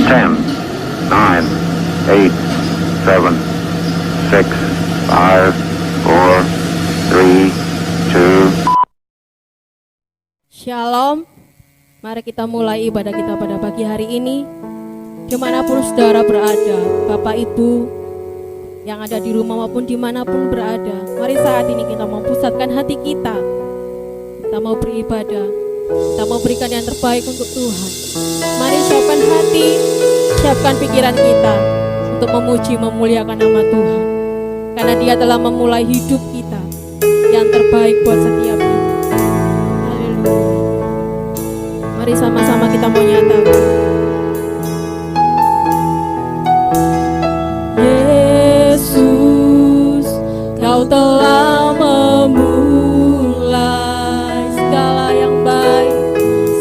10, 9, 8, 7, 6, 5, 4, 3, 2. Shalom. Mari kita mulai ibadah kita pada pagi hari ini. Dimanapun saudara berada, Bapak Ibu yang ada di rumah maupun dimanapun berada, mari saat ini kita memposatkan hati kita. Kita mau beribadah, kita mau berikan yang terbaik untuk Tuhan. Mari siapkan hati, siapkan pikiran kita untuk memuji, memuliakan nama Tuhan. Karena Dia telah memulai hidup kita yang terbaik buat setiap kita. Haleluya. Mari sama-sama kita mau nyatakan, Yesus, Kau telah memulai segala yang baik,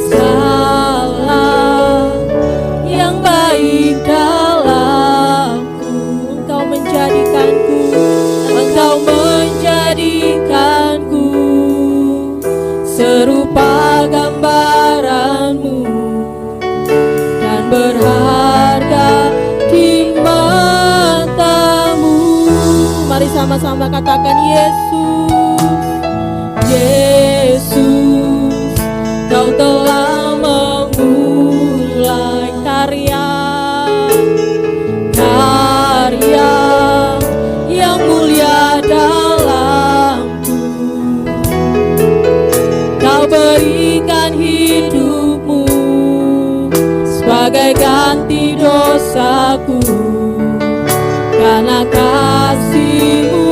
segala yang baik dalamku. Engkau menjadikanku serupa gambaran-Mu dan berharga di mata-Mu. Mari sama-sama katakan, Yesus, Kau telah memulai karya yang mulia dalamku. Kau berikan hidup-Mu sebagai ganti dosaku. Karena kasih-Mu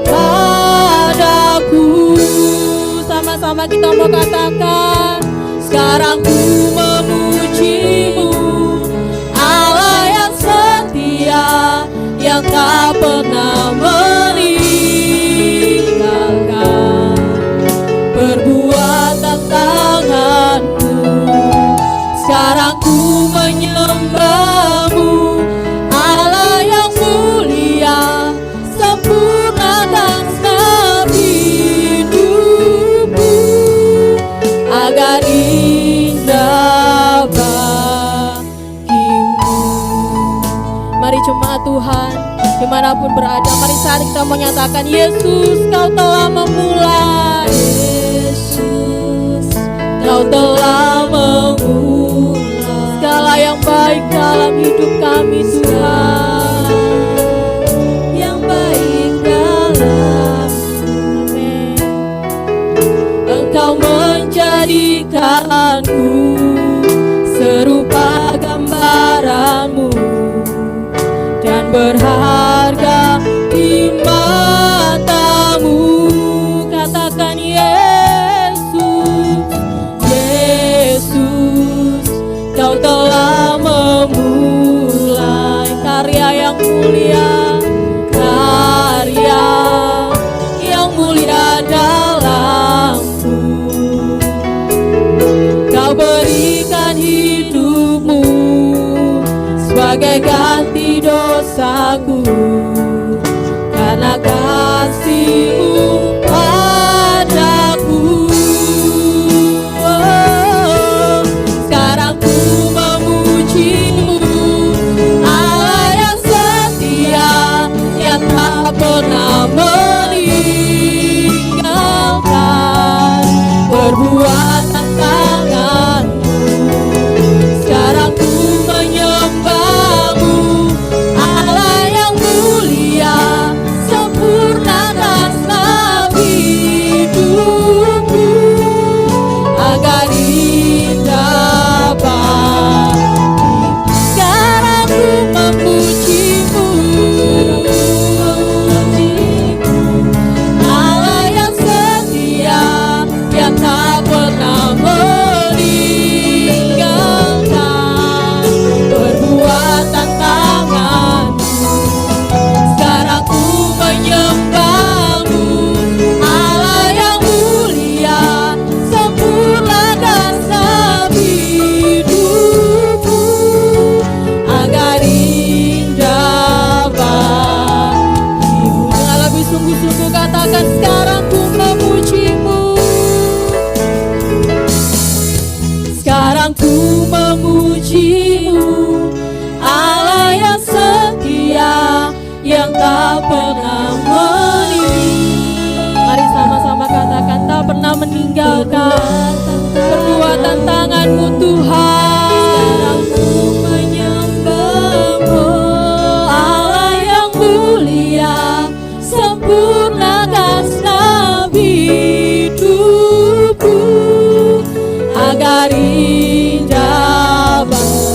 padaku. Sama-sama kita mau katakan, sekarang ku memuji-Mu, Allah yang setia, yang tak pernah meninggalkan perbuatan tangan-Mu. Sekarang ku menyembah-Mu, Allah yang mulia, sempurnakan setiap hidupku agar indah bagimu. Mari jemaat Tuhan, dimanapun berada, mari saat kita menyatakan, Yesus, Kau telah memulai. Yesus, Kau telah memulai segala yang baik dalam hidup kami, Tuhan. Yang baik dalam, amin. Engkau menjadikanku serupa gambaran-Mu dan berharga di mata-Mu. Katakan, Yesus, Kau telah memulai karya yang mulia dalamku. Kau berikan hidup-Mu sebagai ganti dosaku. Karena kasih-Mu padaku. Sekarang ku memuji-Mu, Allah yang setia, yang tak pernah meninggalkan perbuatan tangan-Mu. Sekarang ku menyembah-Mu, Allah yang mulia, sempurnakan setiap hidupku agar indah bagimu. Sekarang ku memuji-Mu, Allah yang setia, yang tak pernah meninggalkan perbuatan tangan-Mu. Sekarang ku menyembah-Mu, Allah yang mulia, sempurnakan setiap hidupku agar indah bagimu. Dengan lebih sungguh-sungguh katakan, sekarang ku memuji-Mu. Sekarang ku memuji-Mu, tak pernah meninggalkan. Mari sama-sama katakan, tak pernah meninggalkan. Perbuatan tangan-Mu Tuhan. Sekarang ku menyembah-Mu, Allah yang mulia, sempurnakan hidupku agar indah.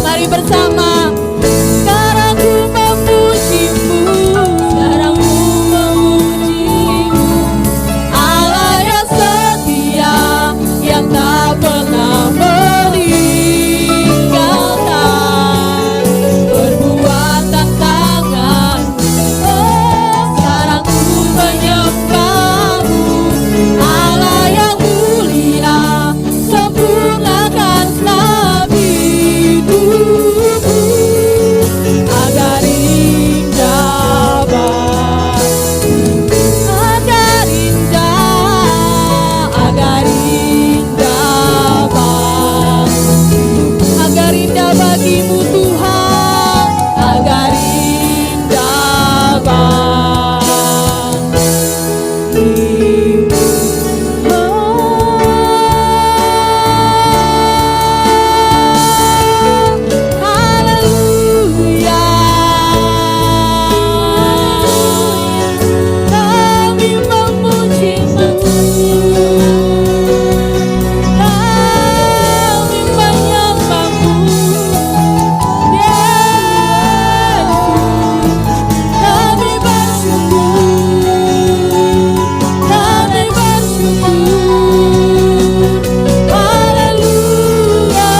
Mari bersama. Sekarang ku memuji-Mu, sekarang ku memuji-Mu, Allah yang setia, yang tak pernah meninggalkan perbuatan tangan. Sekarang ku menyembah-Mu, Allah yang mulia, sempurnakanlah hidupku agar indah agar indah, agar indah bagimu Tuhan, agar indah bagimu. Haleluya, kami memuji-Mu, kami menyembah-Mu, Yesus, kami bersyukur, kami bersyukur. Haleluya,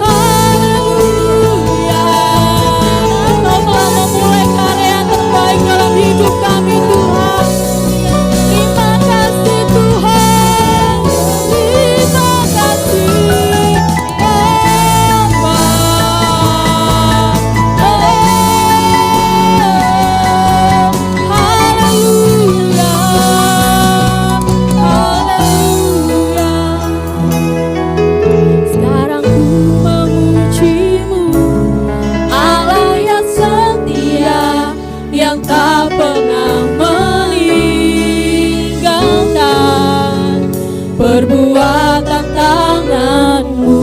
haleluya. Kau telah memulai karya terbaik dalam hidup kami Tuhan. Terima kasih Tuhan, terima kasih Bapa. Haleluya, haleluya. Sekarang ku memuji-Mu, Allah yang setia, yang tak pernah meninggalkan perbuatan tangan-Mu.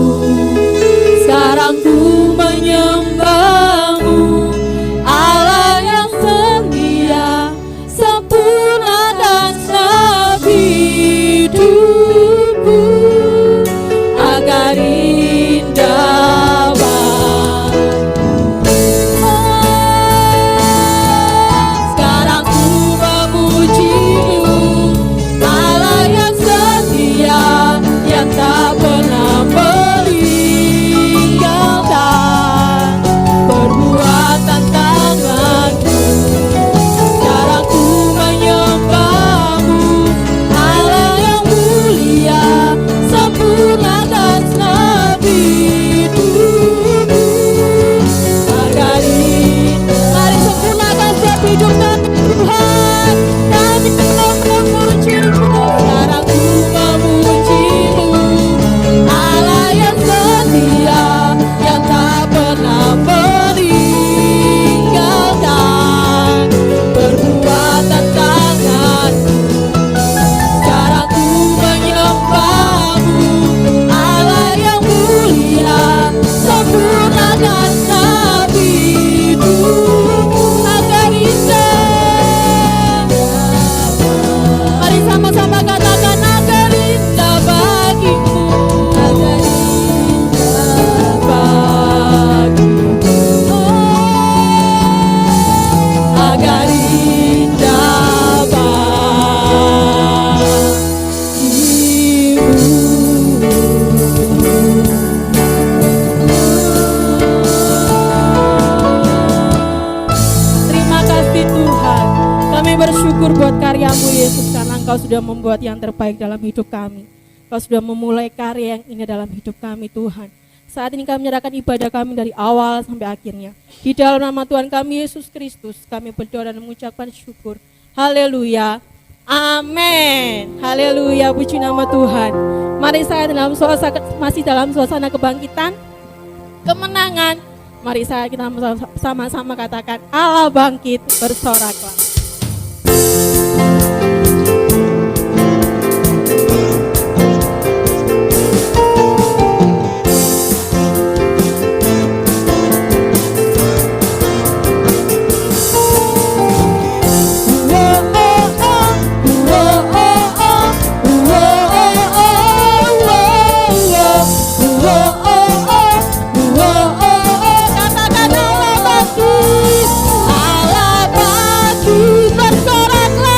Sekarang ku menyembah-Mu, Allah yang setia, sempurnakanlah hidupku agar indah sekarang ku memuji-Mu, Allah yang setia, yang tak pernah meninggalkan perbuatan tangan-Mu. Sekarang ku menyembah-Mu, Allah yang mulia, sempurnakanlah hidupku agar mari sempurnakan setiap hidup kami Tuhan. Kami telah memuji-Mu, sekarang ku memuji-Mu, Allah yang setia, yang tak pernah meninggalkan perbuatan tangan-Mu. Sekarang ku menyembah-Mu, Allah yang mulia, sempurnakanlah hidupku agar indah. Mari sama-sama katakan, agar indah bagimu, agar indah bagimu, agar indah Terima kasih Tuhan. Kami bersyukur buat karya-Mu Yesus, karena Engkau sudah membuat yang terbaik dalam hidup kami. Engkau sudah memulai karya yang indah dalam hidup kami Tuhan. Saat ini kami menyerahkan ibadah kami dari awal sampai akhirnya. Di dalam nama Tuhan kami Yesus Kristus, kami berdoa dan mengucapkan syukur. Haleluya. Amin. Haleluya, puji nama Tuhan. Mari saya masih dalam suasana kebangkitan, kemenangan, Mari kita sama-sama katakan, Allah bangkit, bersoraklah. Allah bangkit, bersoraklah.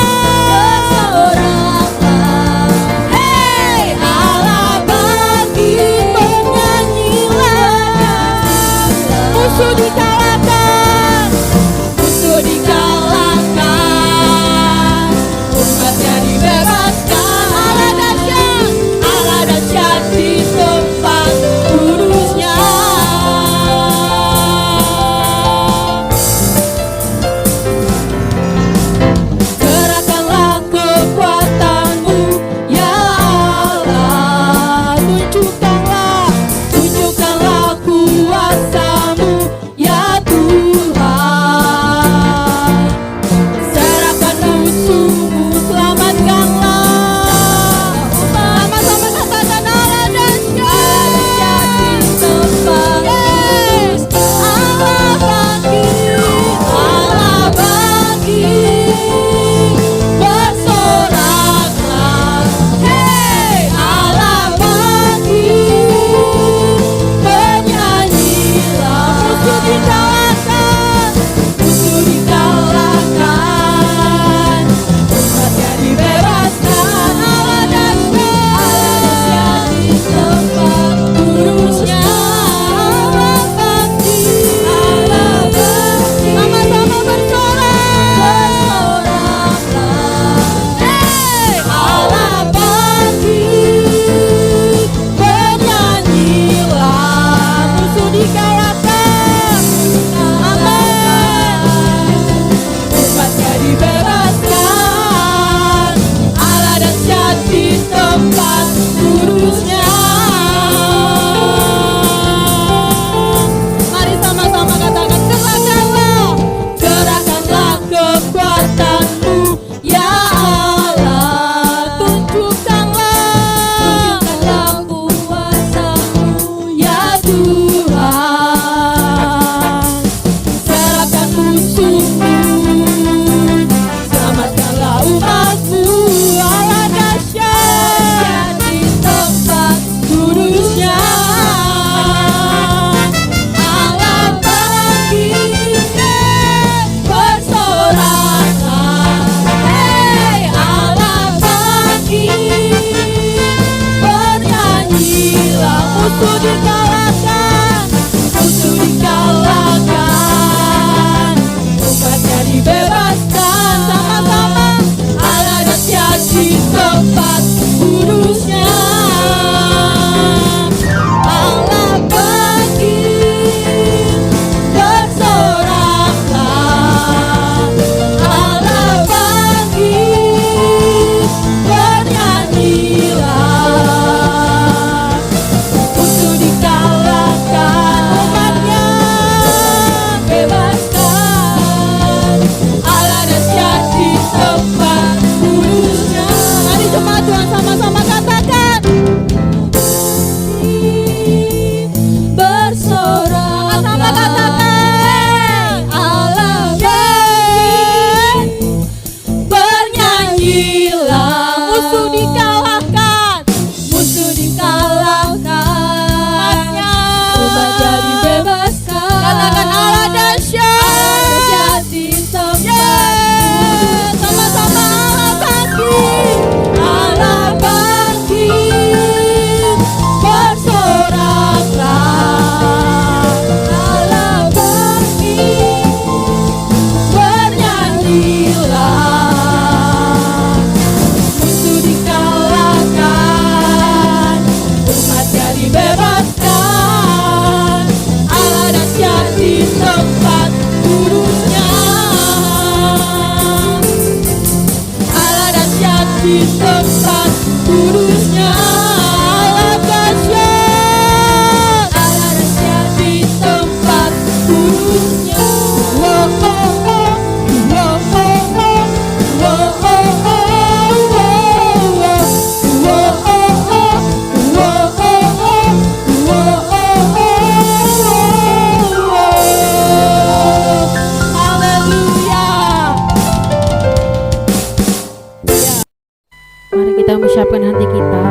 kita menyiapkan hati kita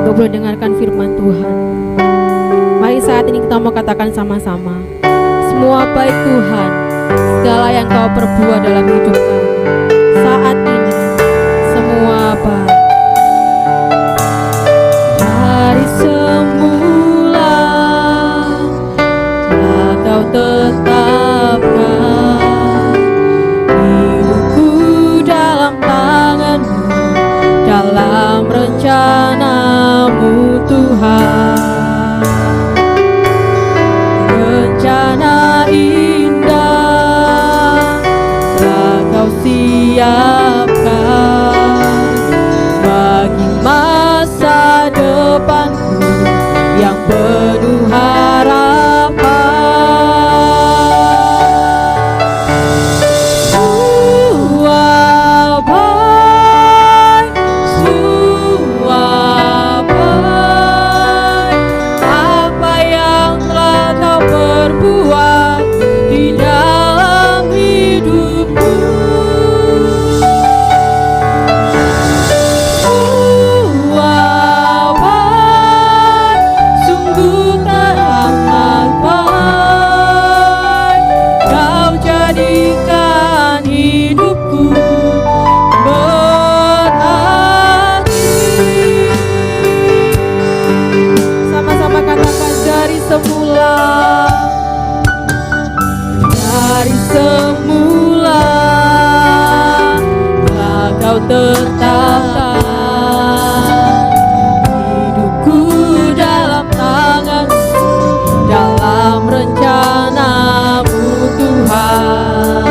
untuk mendengarkan firman Tuhan. Mari saat ini kita mau katakan sama-sama, semua baik Tuhan, segala yang Kau perbuat dalam hidup kami saat ini, semua baik. Dari semula telah Kau tetapkan hidupku dalam tangan-Mu, dalam rencana-Mu Tuhan. Rencana indah telah Kau siapkan bagi masa depanku yang penuh harapan. Apa yang telah Kau perbuat di dalam hidupku, sungguh teramat baik. Kau jadikan hidupku berarti. Sama-sama katakan, dari semula telah Kau tetapkan hidupku dalam tangan-Mu, dalam rencana-Mu Tuhan.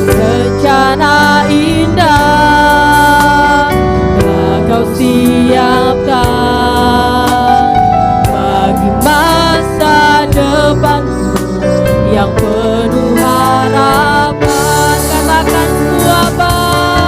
Rencana indah telah Kau siapkan bagi masa depanku yang penuh harapan. Katakan semua baik.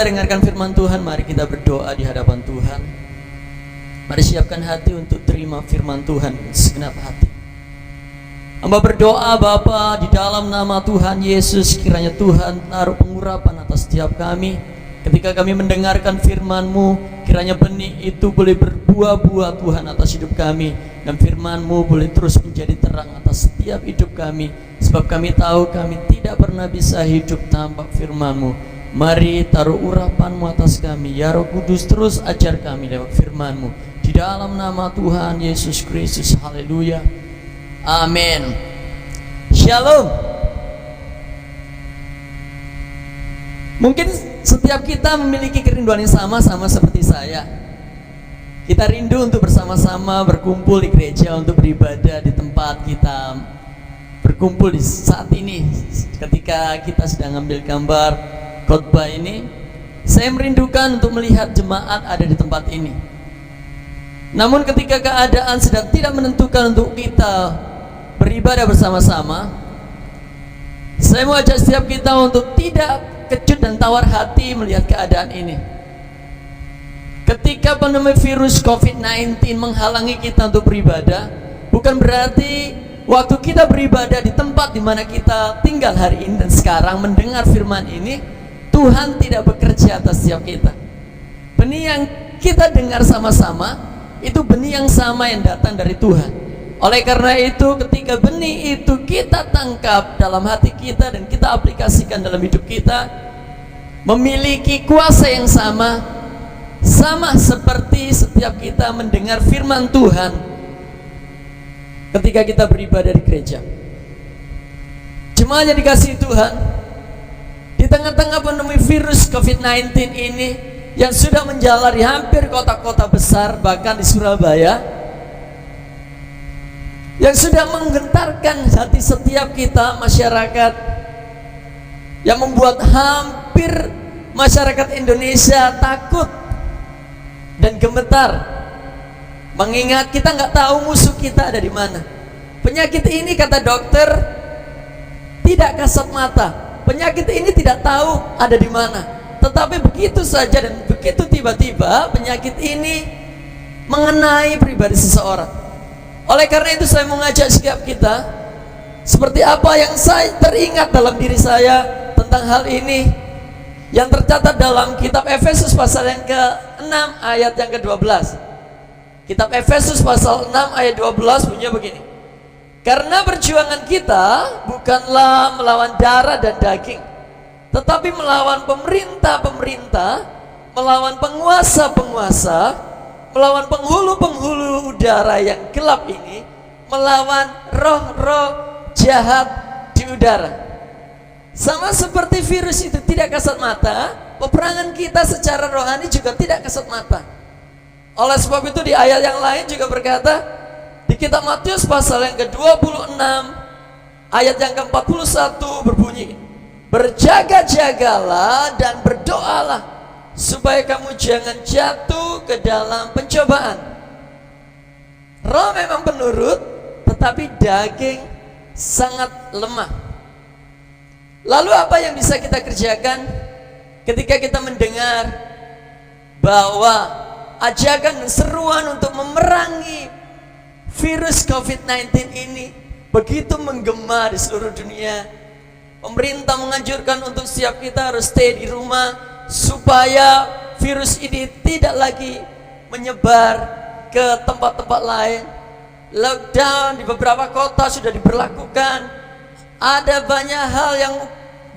dengarkan firman Tuhan, mari kita berdoa di hadapan Tuhan. Mari siapkan hati untuk terima firman Tuhan segenap hati. Hamba berdoa Bapa, di dalam nama Tuhan Yesus, kiranya Tuhan taruh pengurapan atas setiap kami. Ketika kami mendengarkan firman-Mu, kiranya benih itu boleh berbuah-buah Tuhan atas hidup kami, dan firman-Mu boleh terus menjadi terang atas setiap hidup kami. Sebab kami tahu kami tidak pernah bisa hidup tanpa firman-Mu. Mari taruh urapan-Mu atas kami, ya Roh Kudus, terus ajar kami lewat firman-Mu. Di dalam nama Tuhan Yesus Kristus, haleluya, amin. Shalom. Mungkin setiap kita memiliki kerinduan yang sama seperti saya. Kita rindu untuk bersama-sama berkumpul di gereja, untuk beribadah di tempat kita berkumpul di saat ini. Ketika kita sedang ambil gambar khotbah ini, saya merindukan untuk melihat jemaat ada di tempat ini. Namun ketika keadaan sedang tidak menentukan untuk kita beribadah bersama-sama, saya mau ajak setiap kita untuk tidak kecut dan tawar hati melihat keadaan ini. Ketika pandemi virus COVID-19 menghalangi kita untuk beribadah, bukan berarti waktu kita beribadah di tempat di mana kita tinggal hari ini dan sekarang mendengar firman ini, Tuhan tidak bekerja atas setiap kita. Benih yang kita dengar sama-sama itu benih yang sama yang datang dari Tuhan. Oleh karena itu, ketika benih itu kita tangkap dalam hati kita dan kita aplikasikan dalam hidup kita, memiliki kuasa yang sama seperti setiap kita mendengar firman Tuhan ketika kita beribadah di gereja. Jemaat yang dikasihi Tuhan, di tengah-tengah pandemi virus COVID-19 ini yang sudah menjalar di hampir kota-kota besar, bahkan di Surabaya, yang sudah menggentarkan hati setiap kita masyarakat, yang membuat hampir masyarakat Indonesia takut dan gemetar, mengingat kita nggak tahu musuh kita ada di mana. Penyakit ini, kata dokter, tidak kasat mata. Penyakit ini tidak tahu ada di mana. Tetapi begitu saja dan begitu tiba-tiba penyakit ini mengenai pribadi seseorang. Oleh karena itu saya mau ngajak setiap kita, seperti apa yang saya teringat dalam diri saya tentang hal ini, yang tercatat dalam kitab Efesus pasal yang ke-6 ayat yang ke-12. Kitab Efesus pasal 6 ayat 12 bunyinya begini: karena perjuangan kita bukanlah melawan darah dan daging, tetapi melawan pemerintah-pemerintah, melawan penguasa-penguasa, melawan penghulu-penghulu udara yang gelap ini, melawan roh-roh jahat di udara. Sama seperti virus itu tidak kasat mata, peperangan kita secara rohani juga tidak kasat mata. Oleh sebab itu di ayat yang lain juga berkata, di kitab Matius pasal yang ke-26 ayat yang ke-41 berbunyi, berjaga-jagalah dan berdoalah supaya kamu jangan jatuh ke dalam pencobaan. Roh memang penurut, tetapi daging sangat lemah. Lalu apa yang bisa kita kerjakan ketika kita mendengar bahwa ajakan dan seruan untuk memerangi virus COVID-19 ini begitu menggema di seluruh dunia? Pemerintah menganjurkan untuk setiap kita harus stay di rumah supaya virus ini tidak lagi menyebar ke tempat-tempat lain. Lockdown di beberapa kota sudah diberlakukan. Ada banyak hal yang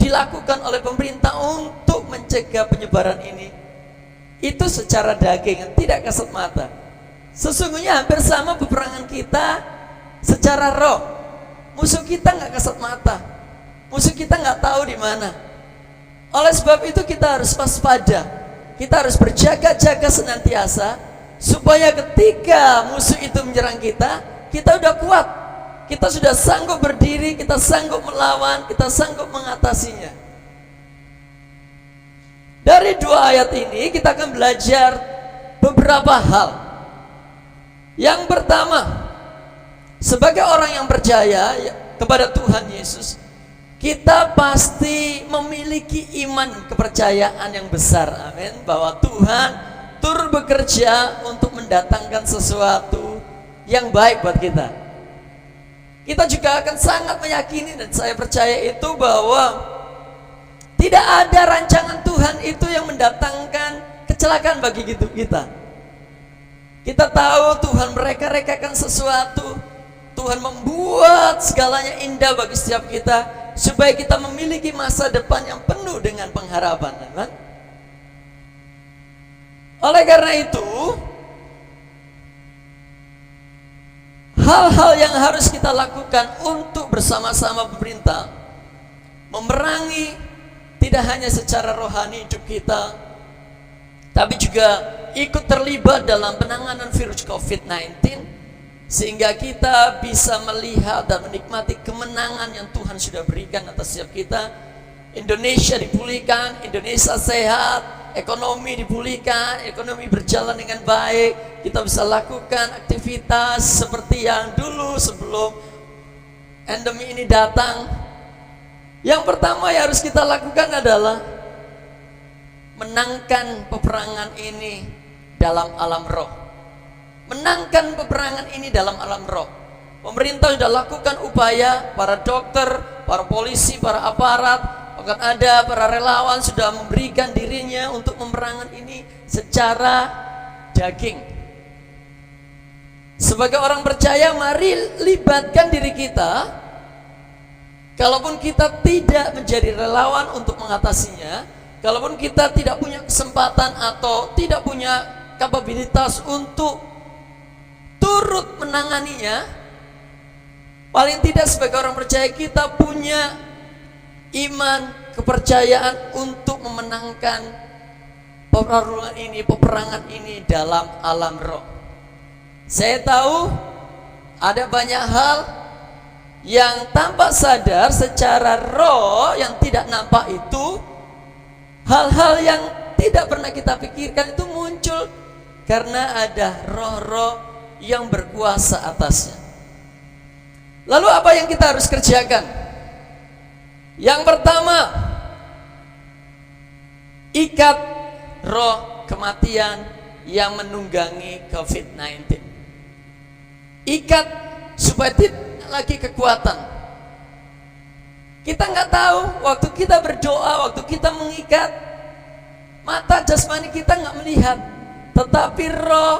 dilakukan oleh pemerintah untuk mencegah penyebaran ini. Itu secara daging, tidak kasat mata. Sesungguhnya hampir sama peperangan kita secara roh. Musuh kita nggak kasat mata, musuh kita nggak tahu di mana. Oleh sebab itu kita harus waspada, kita harus berjaga-jaga senantiasa, supaya ketika musuh itu menyerang kita, kita udah kuat, kita sudah sanggup berdiri, kita sanggup melawan, kita sanggup mengatasinya. Dari dua ayat ini kita akan belajar beberapa hal. Yang pertama, sebagai orang yang percaya kepada Tuhan Yesus, kita pasti memiliki iman kepercayaan yang besar, amin, bahwa Tuhan turut bekerja untuk mendatangkan sesuatu yang baik buat kita. Kita juga akan sangat meyakini, dan saya percaya itu, bahwa tidak ada rancangan Tuhan itu yang mendatangkan kecelakaan bagi hidup kita. Kita tahu Tuhan mereka-rekakan sesuatu, Tuhan membuat segalanya indah bagi setiap kita, supaya kita memiliki masa depan yang penuh dengan pengharapan, teman. Oleh karena itu, hal-hal yang harus kita lakukan untuk bersama-sama pemerintah memerangi tidak hanya secara rohani hidup kita, tapi juga ikut terlibat dalam penanganan virus COVID-19, sehingga kita bisa melihat dan menikmati kemenangan yang Tuhan sudah berikan atas setiap kita. Indonesia dipulihkan, Indonesia sehat, ekonomi dipulihkan, ekonomi berjalan dengan baik. Kita bisa lakukan aktivitas seperti yang dulu sebelum endemi ini datang. Yang pertama yang harus kita lakukan adalah menangkan peperangan ini dalam alam roh. Menangkan peperangan ini dalam alam roh. Pemerintah sudah lakukan upaya, para dokter, para polisi, para aparat, bahkan ada para relawan sudah memberikan dirinya untuk memerangan ini secara daging. Sebagai orang percaya, mari libatkan diri kita. Kalaupun kita tidak menjadi relawan untuk mengatasinya, kalaupun kita tidak punya kesempatan atau tidak punya kapabilitas untuk turut menanganinya, paling tidak sebagai orang percaya kita punya iman, kepercayaan untuk memenangkan peperangan ini dalam alam roh. Saya tahu ada banyak hal yang tanpa sadar secara roh yang tidak nampak itu, hal-hal yang tidak pernah kita pikirkan itu muncul karena ada roh-roh yang berkuasa atasnya. Lalu apa yang kita harus kerjakan? Yang pertama, ikat roh kematian yang menunggangi COVID-19. Ikat supaya tidak lagi kekuatan. Kita nggak tahu, waktu kita berdoa, waktu kita mengikat, mata jasmani kita nggak melihat, tetapi roh,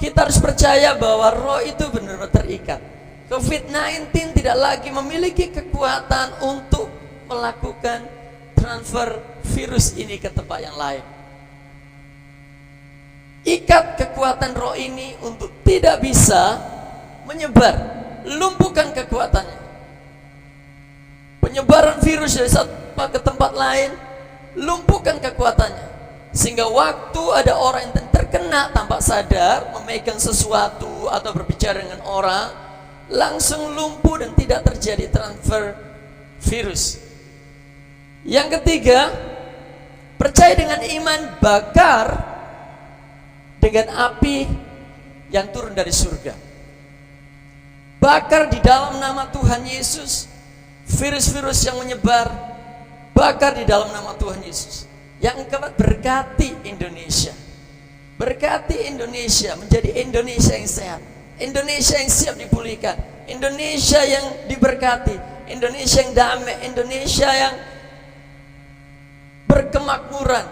kita harus percaya bahwa roh itu benar-benar terikat. COVID-19 tidak lagi memiliki kekuatan untuk melakukan transfer virus ini ke tempat yang lain. Ikat kekuatan roh ini untuk tidak bisa menyebar, lumpuhkan kekuatannya. Penyebaran virus dari satu tempat ke tempat lain, lumpuhkan kekuatannya. Sehingga waktu ada orang yang terkena tanpa sadar, memegang sesuatu atau berbicara dengan orang, langsung lumpuh dan tidak terjadi transfer virus. Yang ketiga, percaya dengan iman, bakar dengan api yang turun dari surga. Bakar di dalam nama Tuhan Yesus virus-virus yang menyebar, bakar di dalam nama Tuhan Yesus. Yang keempat, berkati Indonesia. Berkati Indonesia menjadi Indonesia yang sehat, Indonesia yang siap dipulihkan, Indonesia yang diberkati, Indonesia yang damai, Indonesia yang berkemakmuran.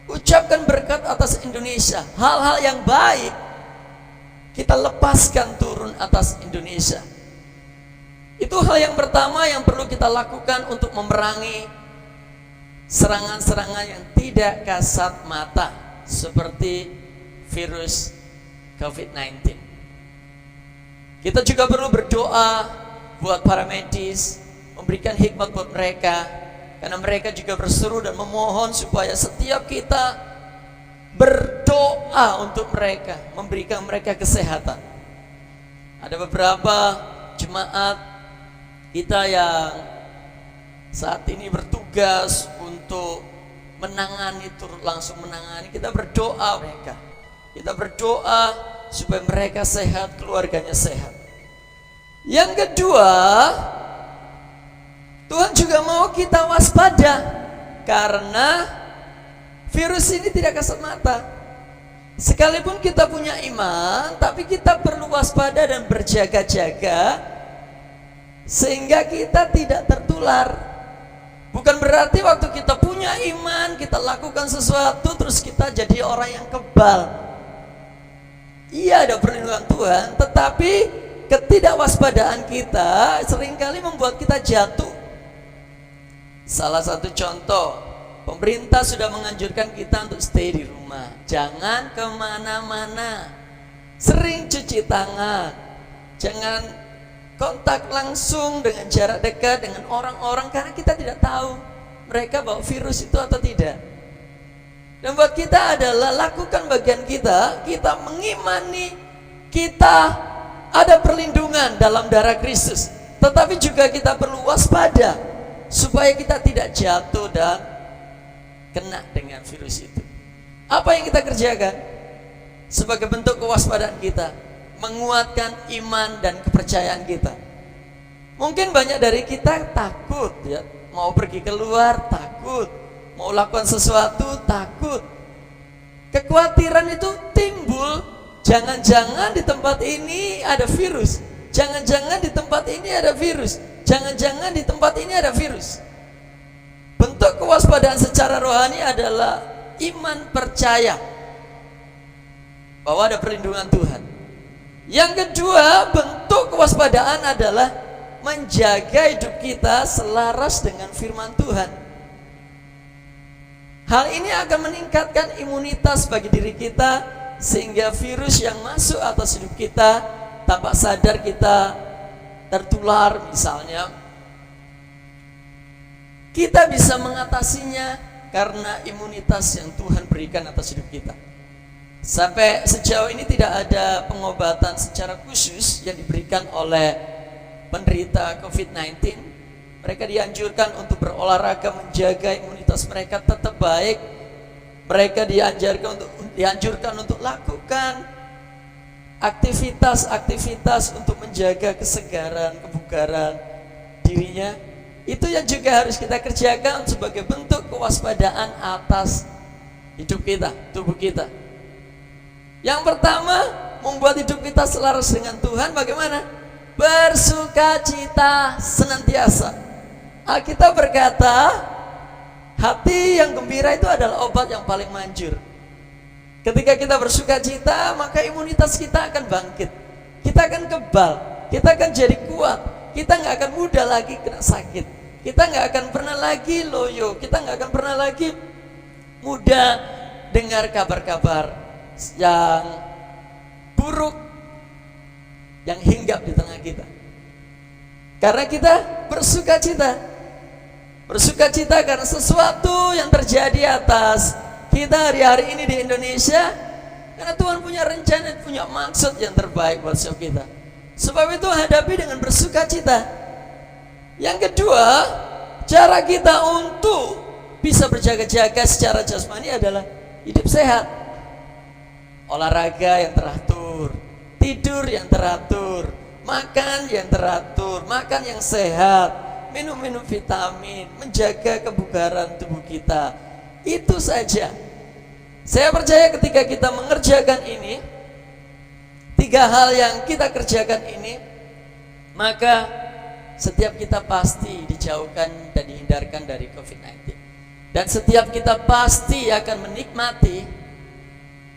Ucapkan berkat atas Indonesia. Hal-hal yang baik kita lepaskan turun atas Indonesia. Itu hal yang pertama yang perlu kita lakukan untuk memerangi serangan-serangan yang tidak kasat mata seperti virus COVID-19. Kita juga perlu berdoa buat para medis, memberikan hikmat buat mereka, karena mereka juga berseru dan memohon supaya setiap kita berdoa untuk mereka, memberikan mereka kesehatan. Ada beberapa jemaat kita yang saat ini bertugas untuk menangani, turut langsung menangani. Kita berdoa mereka, kita berdoa supaya mereka sehat, keluarganya sehat. Yang kedua, Tuhan juga mau kita waspada, karena virus ini tidak kasat mata. Sekalipun kita punya iman, tapi kita perlu waspada dan berjaga-jaga sehingga kita tidak tertular. Bukan berarti waktu kita punya iman, kita lakukan sesuatu terus kita jadi orang yang kebal. Iya, ada perlindungan Tuhan, tetapi ketidakwaspadaan kita seringkali membuat kita jatuh. Salah satu contoh, pemerintah sudah menganjurkan kita untuk stay di rumah, jangan kemana-mana, sering cuci tangan, jangan kontak langsung dengan jarak dekat dengan orang-orang, karena kita tidak tahu mereka bawa virus itu atau tidak. Dan buat kita adalah lakukan bagian kita, kita mengimani, kita ada perlindungan dalam darah Kristus, tetapi juga kita perlu waspada supaya kita tidak jatuh dan kena dengan virus itu. Apa yang kita kerjakan sebagai bentuk kewaspadaan kita? Menguatkan iman dan kepercayaan kita. Mungkin banyak dari kita takut, ya, mau pergi keluar takut, mau lakukan sesuatu takut. Kekhawatiran itu timbul, jangan-jangan di tempat ini ada virus, jangan-jangan di tempat ini ada virus, jangan-jangan di tempat ini ada virus. Bentuk kewaspadaan secara rohani adalah iman percaya bahwa ada perlindungan Tuhan. Yang kedua, bentuk kewaspadaan adalah menjaga hidup kita selaras dengan firman Tuhan. Hal ini akan meningkatkan imunitas bagi diri kita, sehingga virus yang masuk atas hidup kita tanpa sadar kita tertular misalnya, kita bisa mengatasinya karena imunitas yang Tuhan berikan atas hidup kita. Sampai sejauh ini tidak ada pengobatan secara khusus yang diberikan oleh penderita COVID-19. Mereka dianjurkan untuk berolahraga, menjaga imunitas mereka tetap baik. Mereka dianjurkan untuk lakukan aktivitas-aktivitas untuk menjaga kesegaran, kebugaran dirinya. Itu yang juga harus kita kerjakan sebagai bentuk kewaspadaan atas hidup kita, tubuh kita. Yang pertama, membuat hidup kita selaras dengan Tuhan. Bagaimana? Bersukacita senantiasa. Alkitab berkata, hati yang gembira itu adalah obat yang paling manjur. Ketika kita bersukacita, maka imunitas kita akan bangkit, kita akan kebal, kita akan jadi kuat, kita nggak akan mudah lagi kena sakit, kita nggak akan pernah lagi loyo, kita nggak akan pernah lagi mudah dengar kabar-kabar yang buruk yang hinggap di tengah kita. Karena kita bersukacita karena sesuatu yang terjadi atas kita hari-hari ini di Indonesia, karena Tuhan punya rencana, punya maksud yang terbaik buat hidup kita. Sebab itu hadapi dengan bersukacita. Yang kedua, cara kita untuk bisa berjaga-jaga secara jasmani adalah hidup sehat, olahraga yang teratur, tidur yang teratur, makan yang teratur, makan yang sehat, minum-minum vitamin, menjaga kebugaran tubuh kita. Itu saja. Saya percaya ketika kita mengerjakan ini, 3 hal yang kita kerjakan ini, maka setiap kita pasti dijauhkan dan dihindarkan dari COVID-19. Dan setiap kita pasti akan menikmati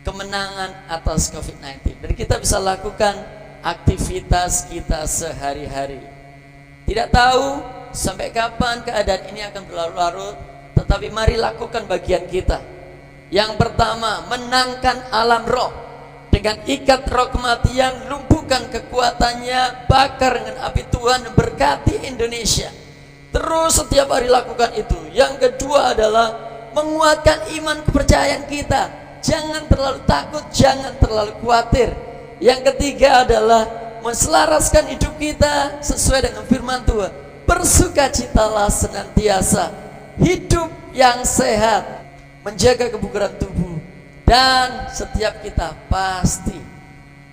kemenangan atas COVID-19. Dan kita bisa lakukan aktivitas kita sehari-hari. Tidak tahu sampai kapan keadaan ini akan berlarut-larut, tetapi mari lakukan bagian kita. Yang pertama, menangkan alam roh dengan ikat roh kematian, lumpuhkan kekuatannya, bakar dengan api Tuhan, berkati Indonesia. Terus setiap hari lakukan itu. Yang kedua adalah menguatkan iman kepercayaan kita. Jangan terlalu takut, jangan terlalu khawatir. Yang ketiga adalah menselaraskan hidup kita sesuai dengan firman Tuhan. Bersukacitalah senantiasa, hidup yang sehat, menjaga kebugaran tubuh, dan setiap kita pasti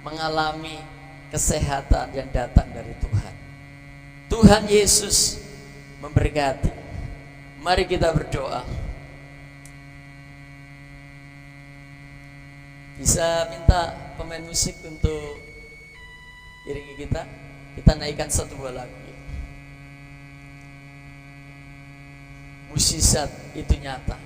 mengalami kesehatan yang datang dari Tuhan. Tuhan Yesus memberkati. Mari kita berdoa. Bisa minta pemain musik untuk iringi kita. Kita naikkan satu buah lagu. Mukjizat itu nyata.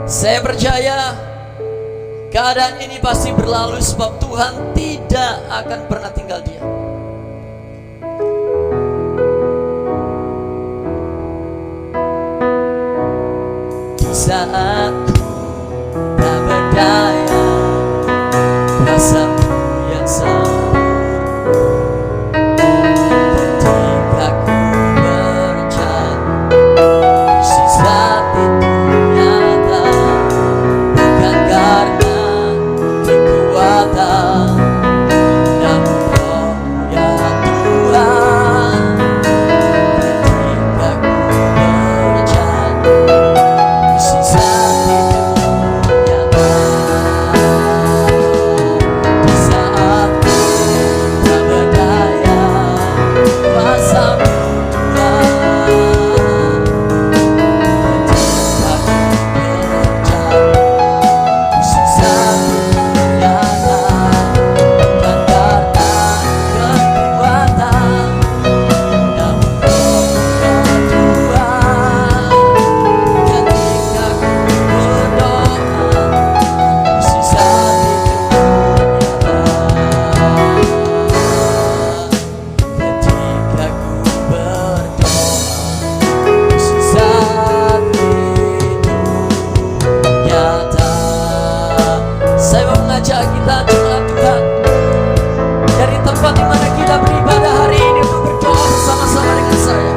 Saya percaya keadaan ini pasti berlalu sebab Tuhan tidak akan pernah tinggal diam. Di saat tak berdaya, rasamu yang sama. Ketika ku berjalan, mukjizat itu nyata. Bukan karena kekuatan, namun Roh-Mu ya Tuhan. Ketika ku berjalan, mukjizat itu nyata. Di saat ku tak berdaya, kuasa-Mu Tuhan. Ketika ku berjalan, mukjizat itu nyata. Bukan karena kekuatan, namun Roh-Mu ya Tuhan. Ketika ku berdoa, mukjizat itu nyata. Ketika ku berdoa, mukjizat itu nyata. Saya mau mengajak kita jemaat Tuhan dari tempat di mana kita beribadah hari ini untuk berdoa bersama-sama dengan saya.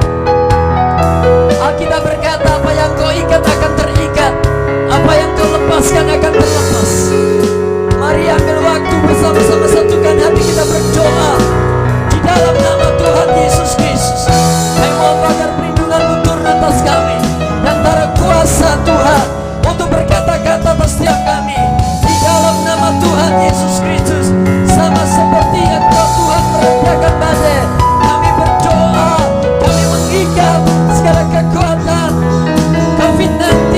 Alkitab berkata, apa yang kau ikat akan terikat, apa yang kau lepaskan akan terlepas. Mari ambil waktu bersama-sama, satukan hati kita berdoa di dalam nama Tuhan Yesus Kristus. Kami mohon agar perlindungan-Mu turun atas kami dan taruh kuasa Tuhan untuk berkata-kata atas setiap kami di dalam nama Tuhan Yesus Kristus. Sama seperti yang Roh Tuhan merendahkan badai, kami berdoa, kami mengikat segala kekuatan COVID-19.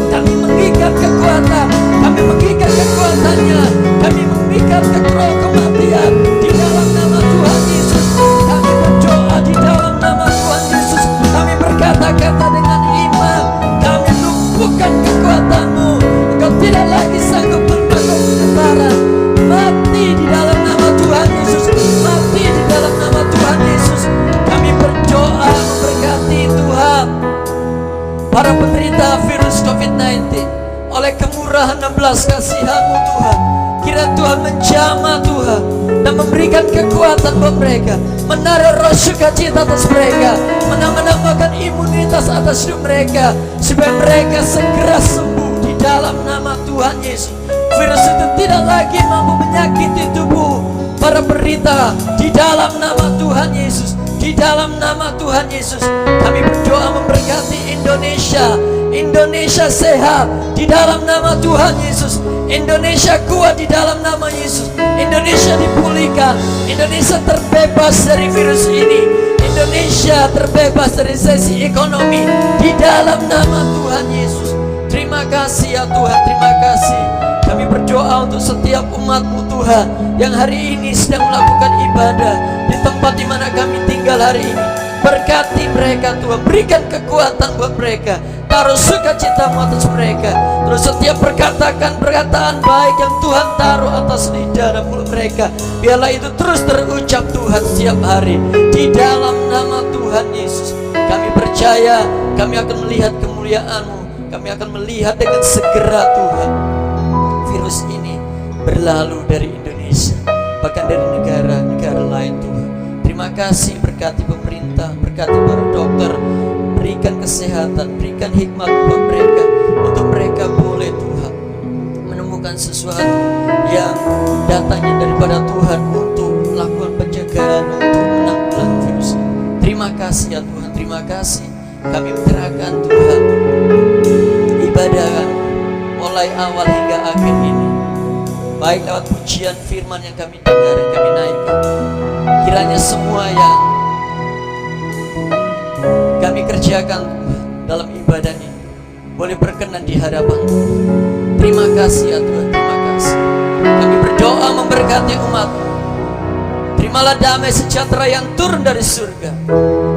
Kami mengikat kekuatan, kami mengikat kekuatannya, kami mengikat roh kematian di dalam nama Tuhan Yesus. Kami berdoa di dalam nama Tuhan Yesus. Kami berkata-kata dengan iman, kami lumpuhkan kekuatan-Mu. Engkau tidak lagi sanggup menanggung kebenaran. Mati di dalam nama Tuhan Yesus, mati di dalam nama Tuhan Yesus. Kami berdoa memberkati Tuhan para penderita virus COVID-19 oleh kemurahan dan belas kasihan-Mu Tuhan. Kiranya Tuhan menjamah Tuhan dan memberikan kekuatan buat mereka, menaruh roh sukacita atas mereka, menambahkan imunitas atas hidup mereka, supaya mereka segera sembuh di dalam nama Tuhan Yesus. Virus itu tidak lagi mampu menyakiti tubuh para penderita di dalam nama Tuhan Yesus. Di dalam nama Tuhan Yesus, kami berdoa memberkati Indonesia. Indonesia sehat di dalam nama Tuhan Yesus. Indonesia kuat di dalam nama Yesus. Indonesia dipulihkan. Indonesia terbebas dari virus ini. Indonesia terbebas dari resesi ekonomi di dalam nama Tuhan Yesus. Terima kasih ya Tuhan, terima kasih. Kami berdoa untuk setiap umat-Mu Tuhan yang hari ini sedang melakukan ibadah di tempat di mana kami tinggal hari ini. Berkati mereka Tuhan, berikan kekuatan buat mereka, taruh sukacita-Mu atas mereka. Terus setiap perkataan baik yang Tuhan taruh atas lidah dan mulut mereka, biarlah itu terus terucap Tuhan setiap hari. Di dalam nama Tuhan Yesus, kami percaya kami akan melihat kemuliaan-Mu. Kami akan melihat dengan segera Tuhan virus ini berlalu dari Indonesia, bahkan dari negara-negara lain Tuhan. Terima kasih, berkati pemerintah, berkati para dokter, berikan kesehatan, berikan hikmat buat mereka, untuk mereka boleh Tuhan menemukan sesuatu yang datangnya daripada Tuhan untuk melakukan penjagaan, untuk menanggulangi virus. Terima kasih ya Tuhan, terima kasih. Kami menyerahkan Tuhan mulai awal hingga akhir ini, baik lewat pujian firman yang kami dengar, yang kami naikkan, kiranya semua yang kami kerjakan dalam ibadah ini boleh berkenan di hadapan Tuhan. Terima kasih ya Tuhan, terima kasih. Kami berdoa memberkati umat. Terimalah damai sejahtera yang turun dari surga,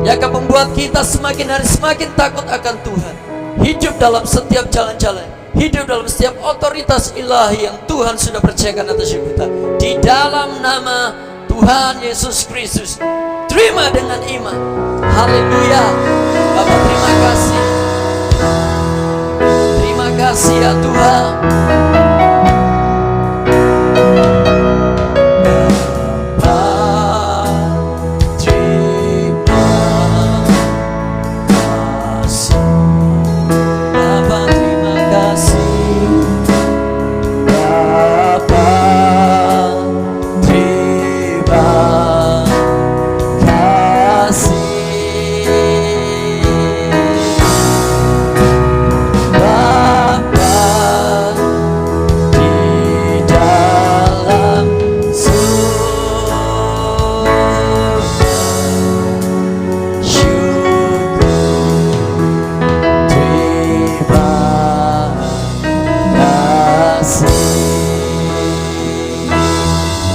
yang akan membuat kita semakin hari semakin takut akan Tuhan, hidup dalam setiap jalan-jalan, hidup dalam setiap otoritas ilahi yang Tuhan sudah percayakan atas hidup kita. Di dalam nama Tuhan Yesus Kristus, terima dengan iman. Haleluya. Bapak terima kasih. Terima kasih ya Tuhan.